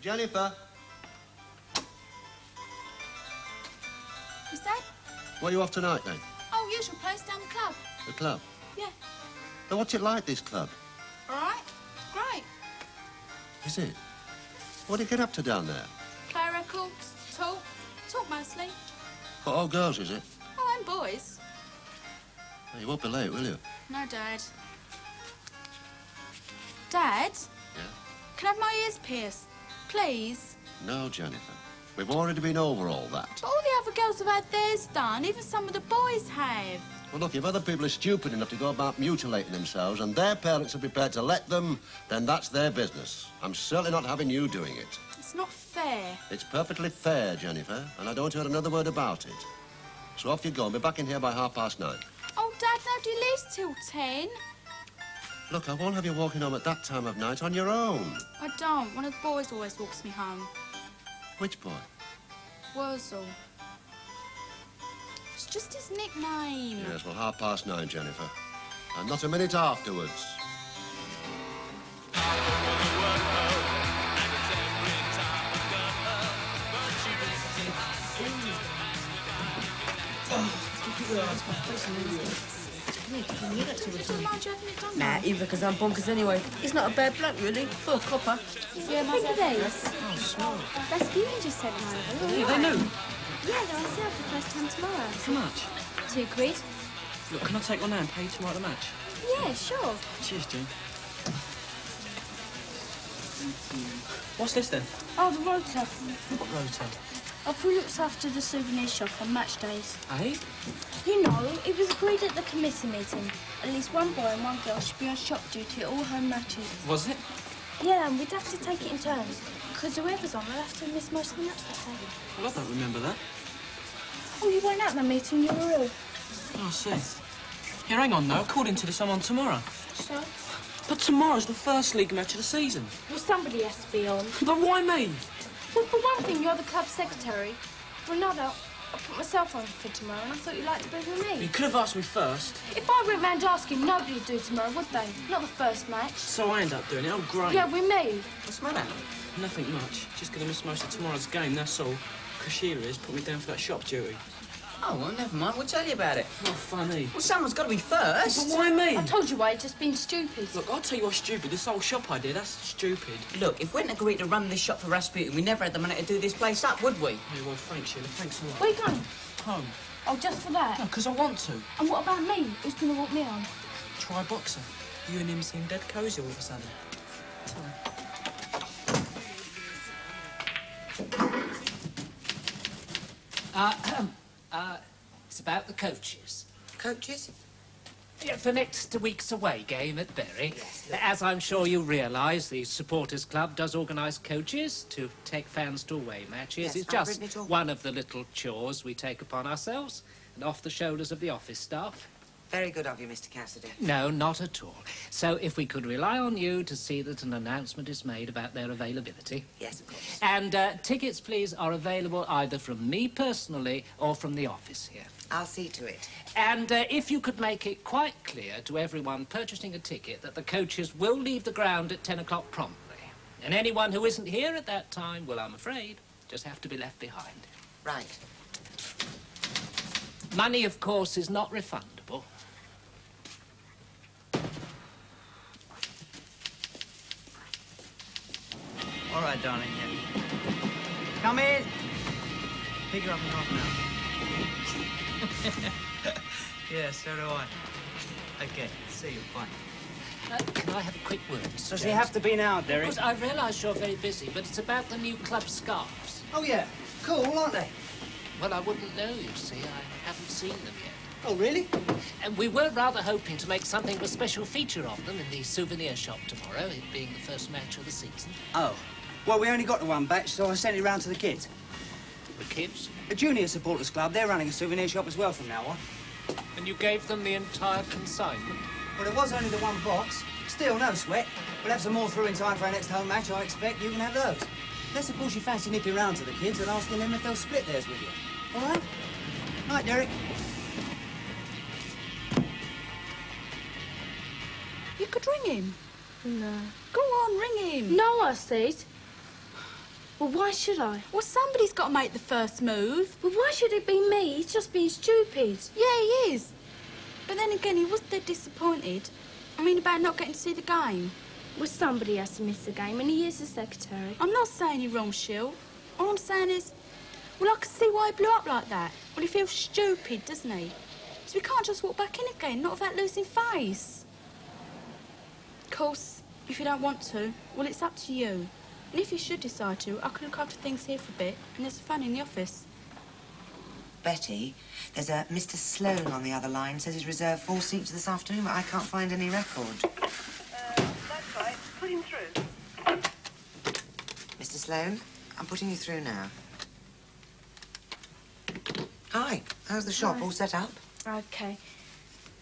Jennifer. Is Dad? Where are you off tonight, then? Oh, usual place down the club. The club? Yeah. Now, what's it like, this club? All right. Great. Is it? What do you get up to down there? Play records, talk. Talk mostly. What, all girls, is it? Oh, and boys. Well, you won't be late, will you? No, Dad. Dad? Yeah? Can I have my ears pierced? Please? No, Jennifer. We've already been over all that. But all the other girls have had theirs done. Even some of the boys have. Well, look, if other people are stupid enough to go about mutilating themselves and their parents are prepared to let them, then that's their business. I'm certainly not having you doing it. It's not fair. It's perfectly fair, Jennifer, and I don't hear another word about it. So off you go and be back in here by 9:30. Oh, Dad, no, do you leave till 10? Look, I won't have you walking home at that time of night on your own. I don't. One of the boys always walks me home. Which boy? Wurzel. It's just his nickname. Yes, well, 9:30, Jennifer. And not a minute afterwards. Nah, either because I'm bonkers anyway. He's not a bad bloke, really. For a copper. Yeah, my think of these? Oh, small. That's you just sent them over. Yeah, they knew. Yeah, they're on sale for the first time tomorrow. How much? £2. Look, can I take one now and pay you tomorrow at the match? Yeah, sure. Cheers, June. What's this, then? Oh, the rota. What rota? Who looks after the souvenir shop on match days? Eh? You know, it was agreed at the committee meeting. At least one boy and one girl should be on shop duty at all home matches. Was it? Yeah, and we'd have to take it in turns. Because whoever's on will have to miss most of the match that day. Well, I don't remember that. Oh, you weren't at the meeting, you were ill. Oh, I see. Here, hang on, though. According to this, I'm on tomorrow. So? But tomorrow's the first league match of the season. Well, somebody has to be on. But why me? Well, for one thing, you're the club secretary. For another, I put myself on for tomorrow, and I thought you'd like to be with me. You could have asked me first. If I went round asking, nobody'd do tomorrow, would they? Not the first match. So I end up doing it. Oh, great. Yeah, with me. What's the matter? Nothing much. Just going to miss most of tomorrow's game, that's all. Cashier is put me down for that shop duty. Oh, well, never mind. We'll tell you about it. Not funny. Well, someone's got to be first. But why me? I told you why, you'd just been stupid. Look, I'll tell you what's stupid. This whole shop idea, that's stupid. Look, if we hadn't agreed to run this shop for Rasputin, we never had the money to do this place up, would we? Yeah, well, thanks, Sheila. Thanks a lot. Where you going? Home. Oh, just for that? No, because I want to. And what about me? Who's going to walk me on? Try boxer. You and him seem dead cosy all of a sudden. It's about the coaches. Coaches? Yeah, for next week's away game at Bury. Yes. As I'm sure you realise, the Supporters Club does organise coaches to take fans to away matches. Yes, it's just one of the little chores we take upon ourselves and off the shoulders of the office staff. Very good of you, Mr. Cassidy. No, not at all. So if we could rely on you to see that an announcement is made about their availability. Yes, of course. And tickets, please, are available either from me personally or from the office here. I'll see to it. And if you could make it quite clear to everyone purchasing a ticket that the coaches will leave the ground at 10 o'clock promptly. And anyone who isn't here at that time will, I'm afraid, just have to be left behind. Right. Money, of course, is not refundable. All right, darling, yeah. Come in. Pick her up in half an hour. Yeah, so do I. Okay, see you, bye. Can I have a quick word, Mr. Does Jones? he have to be now, Derek? Because I realise you're very busy, but it's about the new club scarves. Oh, yeah. Cool, aren't they? Well, I wouldn't know, you see. I haven't seen them yet. Oh, really? And we were rather hoping to make something of a special feature of them in the souvenir shop tomorrow, it being the first match of the season. Oh. Well, we only got the one batch, so I sent it round to the kids. The kids? The Junior Supporters Club, they're running a souvenir shop as well from now on. And you gave them the entire consignment? Well, it was only the one box. Still, no sweat. We'll have some more through in time for our next home match, I expect. You can have those. Unless, of course, you fancy nipping round to the kids and asking them if they'll split theirs with you. All right? Night, Derek. You could ring him. No. Go on, ring him. No, I said. Well, why should I? Well, somebody's got to make the first move. Well, why should it be me? He's just being stupid. Yeah, he is. But then again, he was dead disappointed. I mean, about not getting to see the game. Well, somebody has to miss the game, and he is the secretary. I'm not saying you're wrong, Shil. All I'm saying is, well, I can see why he blew up like that. Well, he feels stupid, doesn't he? So we can't just walk back in again, not without losing face. Of course, if you don't want to, well, it's up to you. And if you should decide to, I can look after things here for a bit, and there's fun in the office. Betty, there's a Mr. Sloan on the other line. Says he's reserved 4 seats this afternoon, but I can't find any record. That's right. Put him through. Mr. Sloan, I'm putting you through now. Hi, how's the shop? Hi. All set up? OK.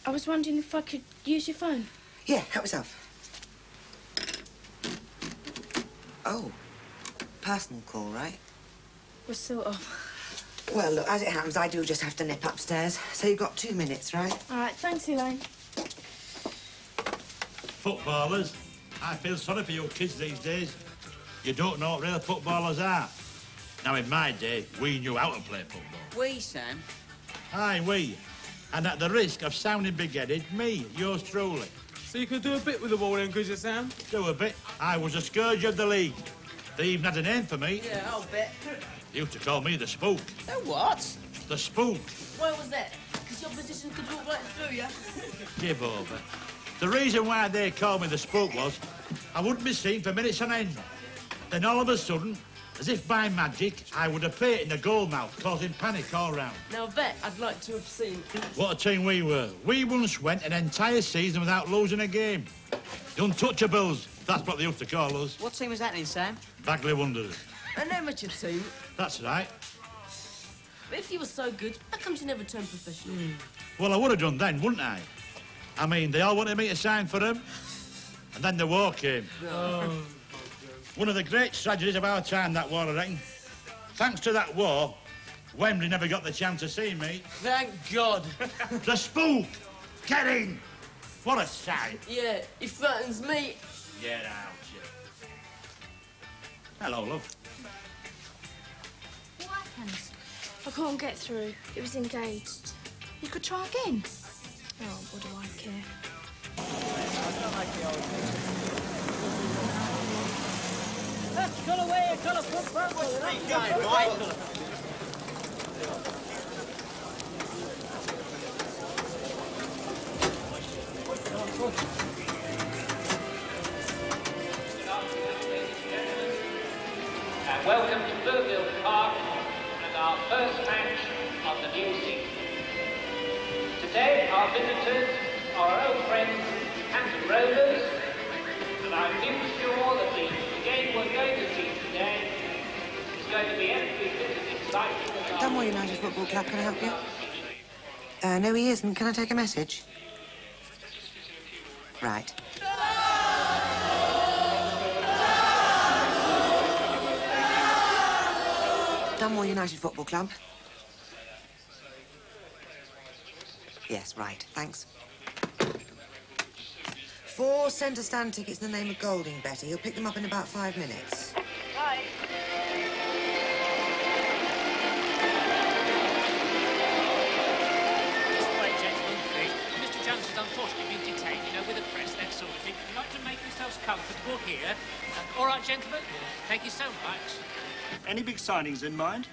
I was wondering if I could use your phone. Yeah, help yourself. Oh, personal call, right? Well, sort of. Well, look, as it happens, I do just have to nip upstairs. So you've got 2 minutes, right? All right, thanks, Elaine. Footballers, I feel sorry for you kids these days. You don't know what real footballers are. Now, in my day, we knew how to play football. We, Sam? Aye, we. And at the risk of sounding big-headed, me, yours truly. So you could do a bit with the ball then, could you, Sam? Do a bit. I was a scourge of the league. They even had a name for me. Yeah, I'll bet. They used to call me the Spook. The what? The Spook. Why was that? Because your position could walk right through you. Give over. The reason why they called me the Spook was I wouldn't be seen for minutes on end. Then all of a sudden, as if by magic, I would appear in the goal mouth, causing panic all round. Now, that I'd like to have seen. What a team we were. We once went an entire season without losing a game. The Untouchables, that's what they used to call us. What team was that in, Sam? Bagley Wanderers. An amateur team. That's right. But if you were so good, how come you never turned professional? Well, I would have done then, wouldn't I? I mean, they all wanted me to sign for them. And then the war came. Oh. One of the great tragedies of our time, that war, I reckon. Thanks to that war, Wembley never got the chance to see me. Thank God. The Spook! Get in! What a sight. Yeah, he threatens me. Get out, you. Hello, love. What happened? I couldn't get through. It was engaged. You could try again. Oh, what do I care? Welcome to Burville Park and our first match of the new season. Today, our visitors are our old friends, Hampton Rovers, and I feel sure that the game we're going to see today is going to be every bit as exciting as our... Dunmore United Football Club, can I help you? No, he isn't. Can I take a message? Right. Dunmore United Football Club. Yes, right. Thanks. 4 centre stand tickets in the name of Golding, Betty. He'll pick them up in about 5 minutes. Right. This way, gentlemen, please. Mr. Jones has unfortunately been detained, you know, with the press, that sort of thing. Would you like to make yourselves comfortable here? All right, gentlemen. Thank you so much. Any big signings in mind?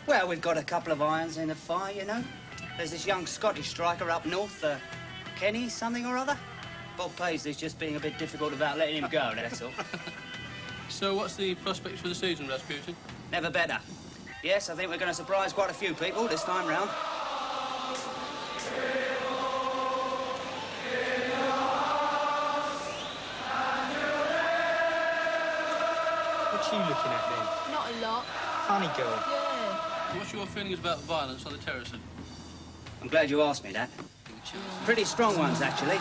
Well, we've got a couple of irons in the fire, you know. There's this young Scottish striker up north, Kenny something or other. Bob Paisley's just being a bit difficult about letting him go, that's all. So what's the prospects for the season, Rasputin? Never better. Yes, I think we're going to surprise quite a few people this time round. What's you looking at then? Not a lot. Funny girl. Yeah. What's your feelings about violence on the terrace? I'm glad you asked me that. Pretty strong ones, actually.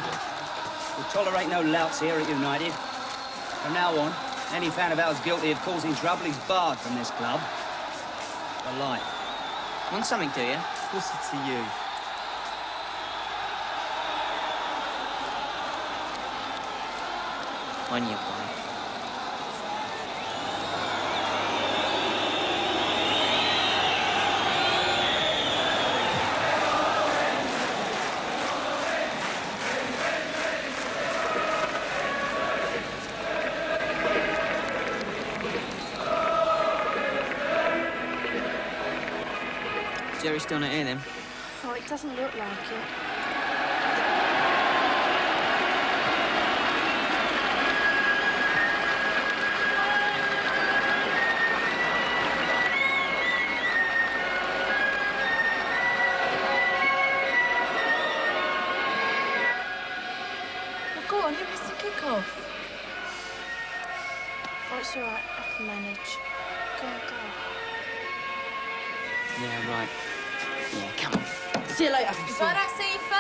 We'll tolerate no louts here at United. From now on, any fan of ours guilty of causing trouble is barred from this club. For life. Want something, do you? What's it to you? On you, boy. Jerry's still not here, then? Oh, it doesn't look like it. Well, go on, you missed the kick-off. Oh, it's all right. I can manage. Go on, go. Yeah, right. Yeah, come on. See you later. If I don't see you first.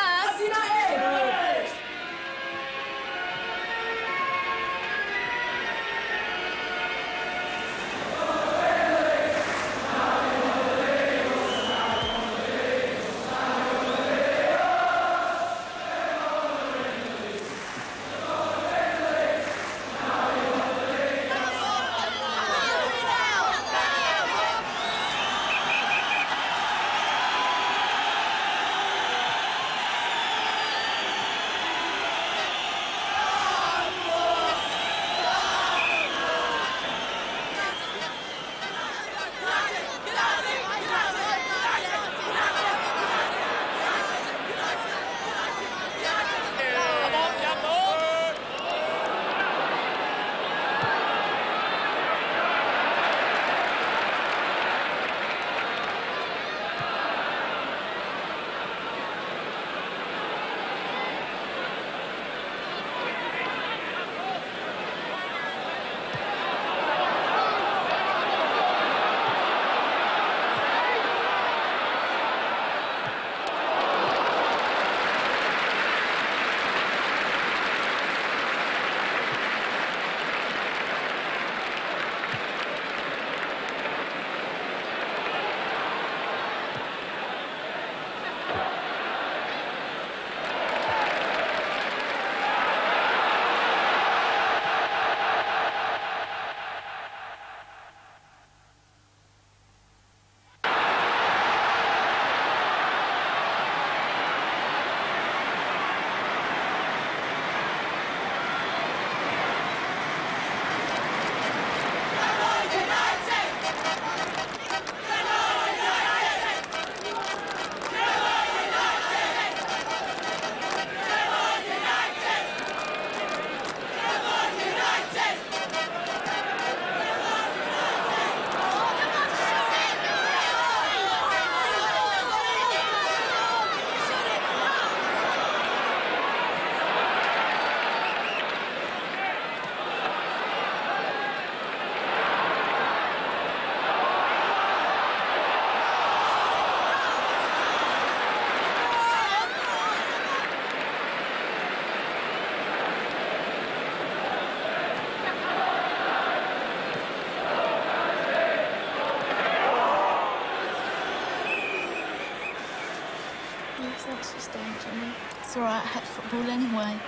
Thanks for staying, Jimmy. It's all right, I hate football anyway.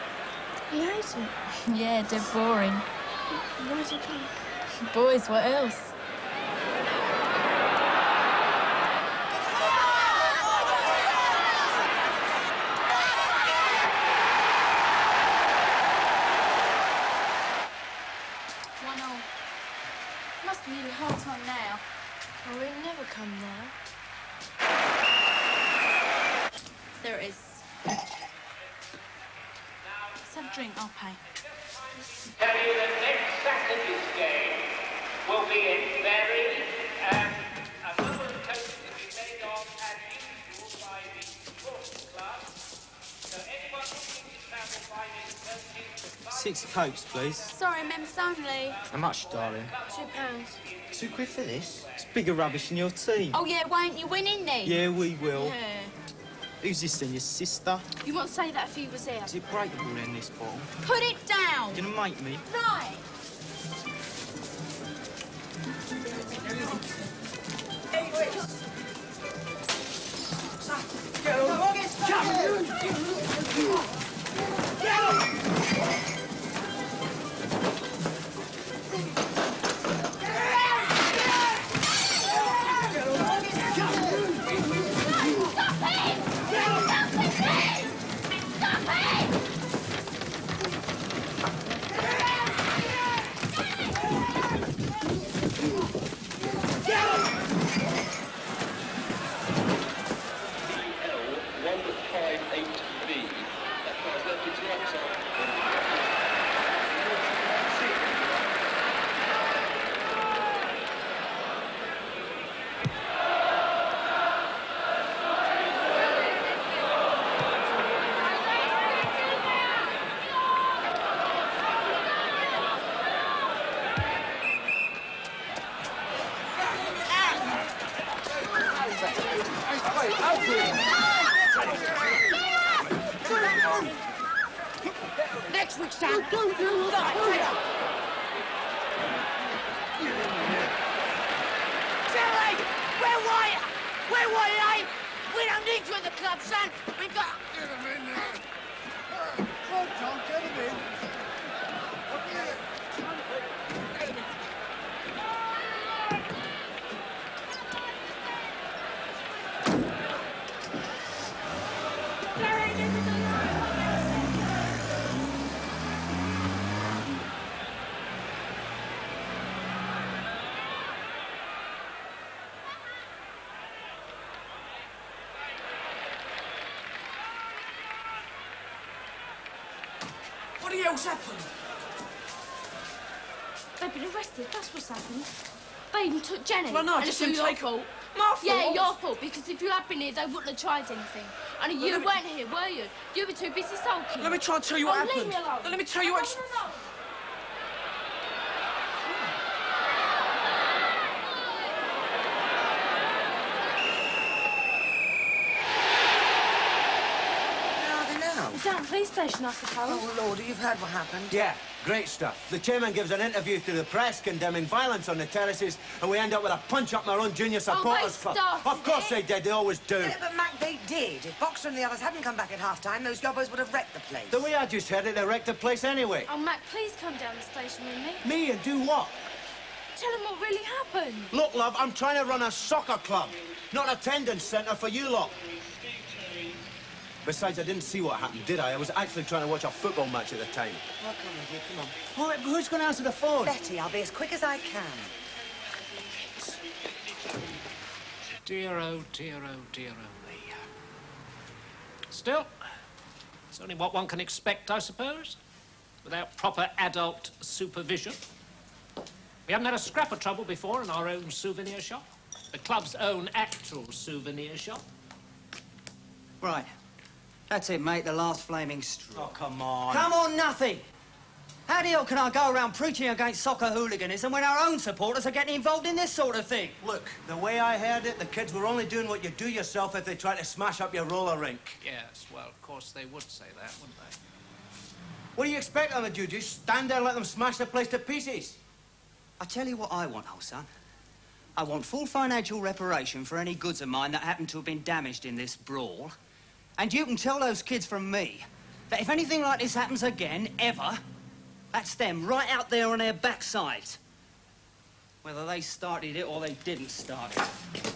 You hate it? Yeah, dead boring. Why did you come? Boys, what else? Must be really hard time now. Oh, we'll never come now. There it is. Let's have a drink, I'll pay. Tell you that next Saturday's game will be in Bury, and a number of coaches will be laid on as usual by the sports club. So anyone looking to travel by this coaching... 6 Cokes, please. Sorry, members only. How much, darling? £2. £2 for this? It's bigger rubbish than your team. Oh, yeah, won't you win in then? Yeah, we will. Yeah. Who's this then, your sister? You won't say that if he was there. Is it breakable then, this ball? Put it down. You gonna make me? Right. Oi, open! Next week, Sam. Tilly, where were you? Where were you, eh? We don't need you in the club, son. We got... Get him in there. Come on, John, get him in. What the hell's happened? They've been arrested, that's what's happened. They even took Jenny. Well, no, I and just it's didn't all take your fault. My fault? Yeah, your fault, because if you had been here, they wouldn't have tried anything. And you let me- weren't here, were you? You were too busy sulking. Let me try and tell you what Leave happened. me alone. Let me tell you what... No. Where are they now? Down at the police station, I suppose. Oh, Lordy, you've heard what happened. Yeah, great stuff. The chairman gives an interview to the press condemning violence on the terraces, and we end up with a punch-up in our own junior supporters club. started Of course they did, they always do. Yeah, but Mac, they did. If Boxer and the others hadn't come back at half-time, those yobbos would have wrecked the place. The way I just heard it, they wrecked the place anyway. Oh, Mac, please come down the station with me. Me, and do what? Tell them what really happened. Look, love, I'm trying to run a soccer club, not an attendance centre for you lot. Besides, I didn't see what happened, did I? I was actually trying to watch a football match at the time. I'll come with you, come on. All right, who's going to answer the phone? Betty, I'll be as quick as I can. Dear, oh, dear, oh, dear, oh me. Still, it's only what one can expect, I suppose, without proper adult supervision. We haven't had a scrap of trouble before in our own souvenir shop. The club's own actual souvenir shop. Right. That's it, mate, the last flaming straw. Oh, come on. Come on, nothing! How the hell can I go around preaching against soccer hooliganism when our own supporters are getting involved in this sort of thing? Look, the way I heard it, the kids were only doing what you do yourself if they try to smash up your roller rink. Yes, well, of course they would say that, wouldn't they? What do you expect them to do? Just stand there and let them smash the place to pieces? I tell you what I want, old son. I want full financial reparation for any goods of mine that happen to have been damaged in this brawl. And you can tell those kids from me that if anything like this happens again, ever, that's them right out there on their backsides. Whether they started it or they didn't start it.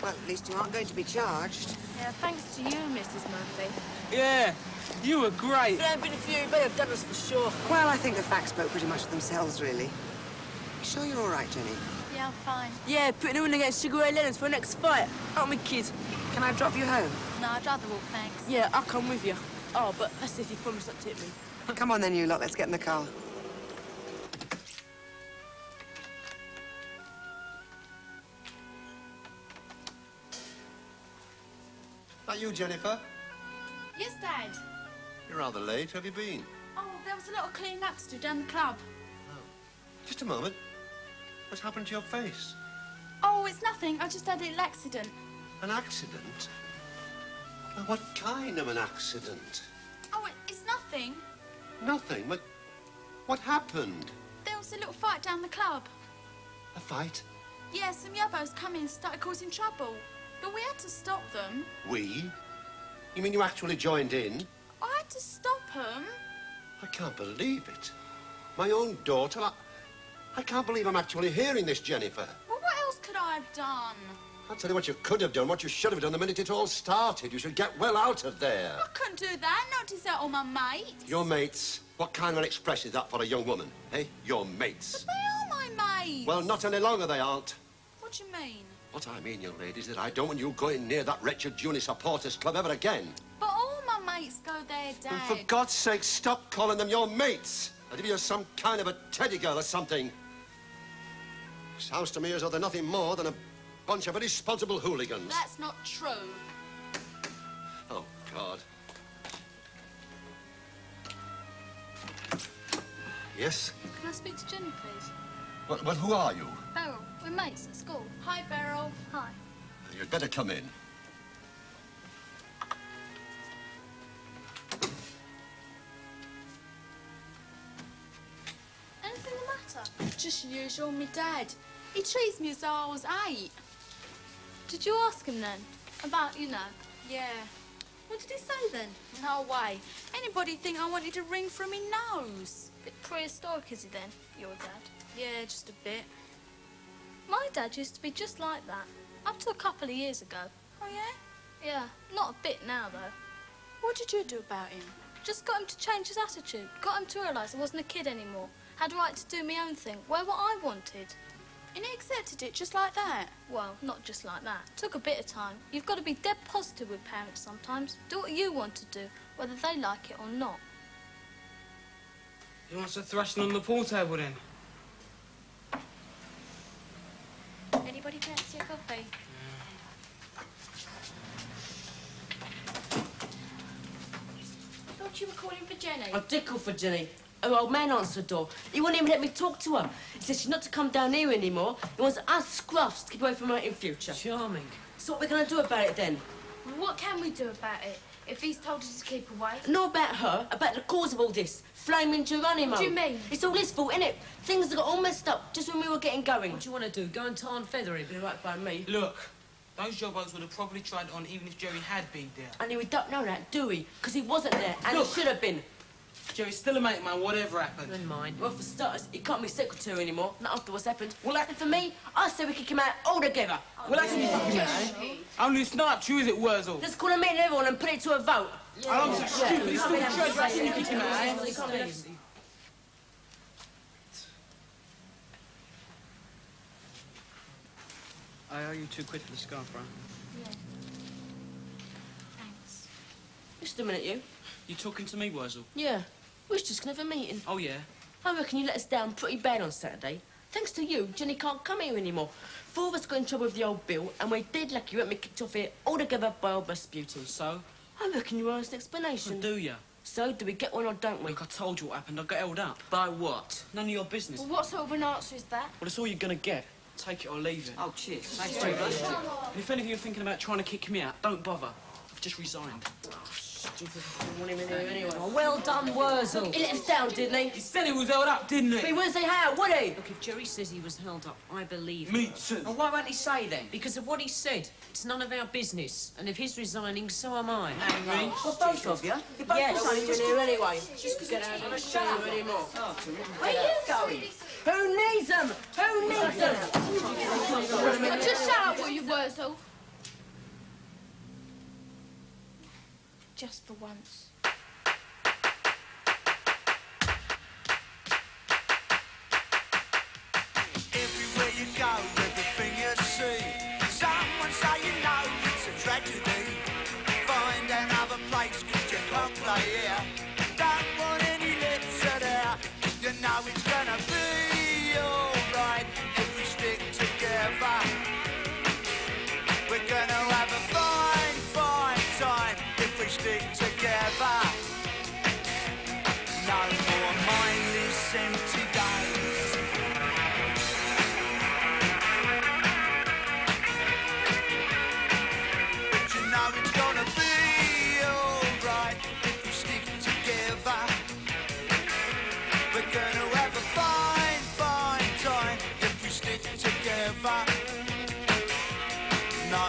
Well, at least you aren't going to be charged. Yeah, thanks to you, Mrs. Murphy. Yeah, you were great. If there hadn't been a few, you may have done us for sure. Well, I think the facts spoke pretty much for themselves, really. You sure you're all right, Jenny? Yeah, I'm fine. Yeah, putting her in against Sugar Ray Leonard for the next fight. Aren't we, kid? Can I drop you home? No, I'd rather walk, thanks. Yeah, I'll come with you. Oh, but that's if you promise not to tip me. Come on then, you lot. Let's get in the car. That you, Jennifer? Yes, Dad. You're rather late. Where have you been? Oh, there was a little clean up to do down the club. Just a moment. What's happened to your face? Oh, it's nothing. I just had a little accident. An accident? Now, what kind of an accident? Oh, it's nothing. Nothing. What happened? There was a little fight down the club. A fight? Yeah, some yubbos come in and started causing trouble. But we had to stop them. We? You mean you actually joined in? I had to stop them. I can't believe it. My own daughter. I can't believe I'm actually hearing this, Jennifer. Well, what else could I have done? I'll tell you what you could have done, what you should have done the minute it all started. You should get well out of there. I couldn't do that. Not desert all my mates. Your mates? What kind of an expression is that for a young woman, eh? Your mates. But they are my mates. Well, not any longer they aren't. What do you mean? What I mean, young lady, is that I don't want you going near that wretched junior supporters club ever again. But all my mates go there, Dad. And for God's sake, stop calling them your mates. As if you're some kind of a teddy girl or something. Sounds to me as though they're nothing more than a bunch of irresponsible hooligans. That's not true. Oh, God. Yes? Can I speak to Jenny, please? Well, who are you? Beryl, we're mates at school. Hi, Beryl. Hi. You'd better come in. Anything the matter? Just usual, me dad. He treats me as though I was 8. Did you ask him then? About, you know? Yeah. What did he say then? No way. Anybody think I wanted a ring from me nose? Bit prehistoric, is he then, your dad? Yeah, just a bit. My dad used to be just like that, up to a couple of years ago. Oh, yeah? Yeah, not a bit now, though. What did you do about him? Just got him to change his attitude, got him to realise I wasn't a kid anymore, had a right to do my own thing, wear what I wanted. And he accepted it just like that? Well, not just like that. Took a bit of time. You've got to be dead positive with parents sometimes. Do what you want to do, whether they like it or not. He wants a thrashing on the pool table, then? Anybody fancy a coffee? I thought you were calling for Jenny. I did call for Jenny. Her old man answered the door. He wouldn't even let me talk to her. He said she's not to come down here anymore. He wants us scruffs to keep away from her in future. Charming. So what are we going to do about it then? What can we do about it, if he's told us to keep away? Not about her, about the cause of all this. Flaming Geronimo. What do you mean? It's all his fault, innit? Things got all messed up just when we were getting going. What do you want to do? Go and tar and feather it? Be right by me. Look, those jobos would have probably tried it on even if Jerry had been there. And we don't know that, do we? Because he wasn't there, and Look. he should have been. Jerry's still a mate, man, whatever happened. Never mind. Well, for starters, he can't be secretary anymore, not after what's happened. What happened for me? I said we kick him out altogether. Well, that's only sniped you, is it, Wurzel? Let's call a meeting everyone and put it to a vote. I'm so stupid, he's still treasure, I didn't kick him out. I owe you £2 for the scarf, bro. Yeah. Thanks. Just a minute, you. You talking to me, Wurzel? Yeah. We was just gonna have a meeting. Oh, yeah? I reckon you let us down pretty bad on Saturday. Thanks to you, Jenny can't come here anymore. 4 of us got in trouble with the old Bill, and we're dead lucky you weren't me kicked off here altogether by old Rasputin. So? I reckon you owe us an explanation. Do ya? So, do we get one or don't we? Look, I told you what happened. I got held up. By what? None of your business. Well, what sort of an answer is that? Well, it's all you're gonna get. Take it or leave it. Oh, cheers. Thanks very much. And if any of you are thinking about trying to kick me out, don't bother. I've just resigned. Want him in here anyway. Oh, well done, Wurzel. He let us down, didn't he? He said he was held up, didn't he? He wouldn't say how, would he? Look, if Jerry says he was held up, I believe him. Me too. Well, why won't he say then? Because of what he said. It's none of our business. And if he's resigning, so am I. Henry. Well, both of you. You're both Yes. running in here anyway. Just get out of the show anymore. Where are you going? Who needs them? Who needs them? Just shut up, will you, Wurzel? Just for once. Everywhere you go, everything you see, someone say you know it's a tragedy. Find another place, 'cause you can't play here. Don't want any lips there. You know it's gonna be alright if we stick together. We're gonna have a fine, fine time if we stick together. No more mindless empty days. But you know it's gonna be alright if we stick together. We're gonna have a fine, fine time if we stick together. No